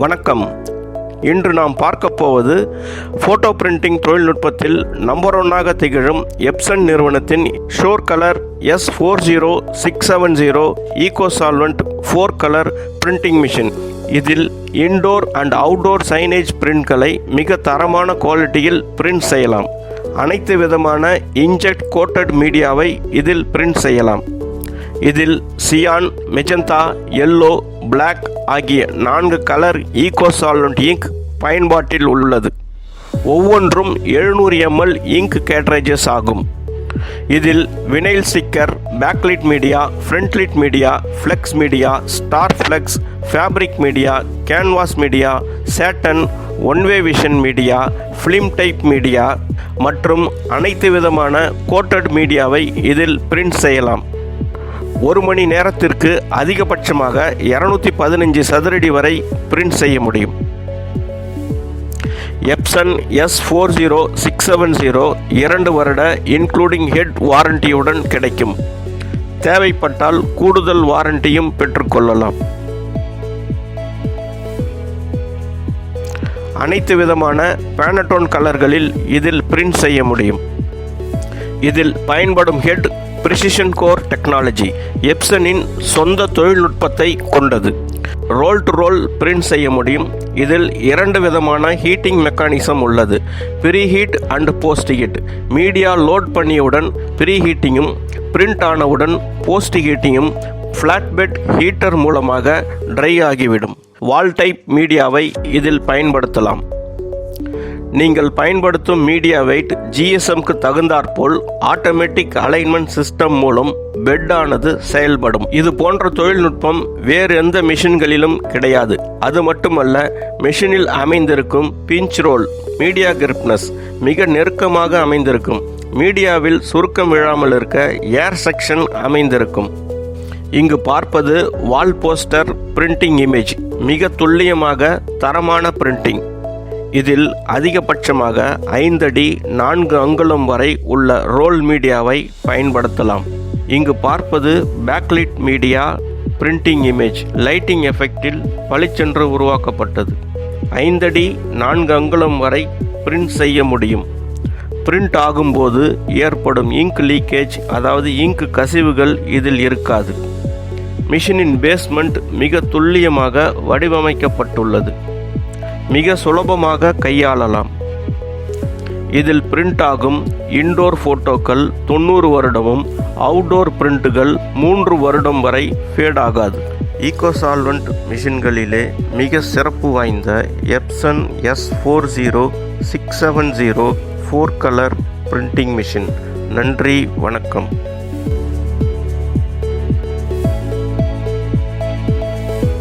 வணக்கம். இன்று நாம் பார்க்க போவது ஃபோட்டோ பிரிண்டிங் தொழில்நுட்பத்தில் நம்பர் 1ஆக திகழும் எப்சன் நிறுவனத்தின் sure colour S-40670 Eco-Solvent 4 colour printing machine. இதில் இன்டோர் அண்ட் அவுட்டோர் சைனேஜ் பிரிண்ட்களை மிக தரமான குவாலிட்டியில் பிரிண்ட் செய்யலாம். அனைத்து விதமான இன்ஜெக்ட் கோட்டட் மீடியாவை இதில் பிரிண்ட் செய்யலாம். இதில் சியான், மெஜந்தா, எல்லோ, பிளாக் ஆகிய 4 கலர் ஈகோ-சால்வெண்ட் இங்க் பயன்பாட்டில் உள்ளது. ஒவ்வொன்றும் 700 ml இங்க் கேட்ரேஜஸ் ஆகும். இதில் vinyl sticker, backlit media, frontlit media, flex media, star flex, fabric media, canvas media, satin, one way vision media, film type media மற்றும் அனைத்து விதமான coated மீடியாவை இதில் பிரிண்ட் செய்யலாம். 1 மணி நேரத்திற்கு அதிகபட்சமாக 215 சதுரடி வரை பிரிண்ட் செய்ய முடியும். எப்சன் S-40670 2 வருட இன்க்ளூடிங் ஹெட் வாரண்டியுடன் கிடைக்கும். தேவைப்பட்டால் கூடுதல் வாரண்டியும் பெற்றுக்கொள்ளலாம். அனைத்து விதமான பேனட்டோன் கலர்களில் இதில் பிரிண்ட் செய்ய முடியும். இதில் பயன்படும் ஹெட் PrecisionCore டெக்னாலஜி எப்சனின் சொந்த தொழில்நுட்பத்தை கொண்டது. ரோல் டு ரோல் பிரிண்ட் செய்ய முடியும். இதில் 2 விதமான ஹீட்டிங் மெக்கானிசம் உள்ளது. Pre heat and post heat. Media load பண்ணியவுடன் ப்ரீ ஹீட்டிங்கும், பிரிண்ட் ஆனவுடன் போஸ்ட் ஹீட்டிங்கும் ஃப்ளாட் பெட் ஹீட்டர் மூலமாக ட்ரை ஆகிவிடும். வால் டைப் மீடியாவை இதில் பயன்படுத்தலாம். நீங்கள் பயன்படுத்தும் மீடியா வெயிட் GSMக்கு தகுந்தாற்போல் ஆட்டோமேட்டிக் அலைன்மெண்ட் சிஸ்டம் மூலம் பெட் ஆனது செயல்படும். இது போன்ற தொழில்நுட்பம் வேறு எந்த மிஷின்களிலும் கிடையாது. அது மட்டுமல்ல, மிஷினில் அமைந்திருக்கும் பிஞ்ச் ரோல் மீடியா கிரிப்னஸ் மிக நெருக்கமாக அமைந்திருக்கும். மீடியாவில் சுருக்கம் விழாமல் இருக்க ஏர் செக்ஷன் அமைந்திருக்கும். இங்கு பார்ப்பது வால் போஸ்டர் பிரிண்டிங் இமேஜ். மிக துல்லியமாக தரமான பிரிண்டிங். இதில் அதிகபட்சமாக 5 அடி 4 அங்குலம் வரை உள்ள ரோல் மீடியாவை பயன்படுத்தலாம். இங்கு பார்ப்பது backlit media printing image. Lighting எஃபெக்டில் பளிச்சென்று உருவாக்கப்பட்டது. 5 அடி 4 அங்குலம் வரை பிரிண்ட் செய்ய முடியும். பிரிண்ட் ஆகும்போது ஏற்படும் இங்க் லீக்கேஜ், அதாவது இங்க் கசிவுகள் இதில் இருக்காது. மிஷினின் பேஸ்மெண்ட் மிக துல்லியமாக வடிவமைக்கப்பட்டுள்ளது. மிக சுலபமாக கையாளலாம். இதில் பிரிண்ட் ஆகும் இன்டோர் ஃபோட்டோக்கள் 90 வருடமும், அவுட்டோர் பிரிண்ட்டுகள் 3 வருடம் வரை ஃபேட் ஆகாது. ஈகோ-சால்வெண்ட் மிஷின்களிலே மிக சிறப்பு வாய்ந்த Epson S-40670 4 colour printing machine. நன்றி, வணக்கம்.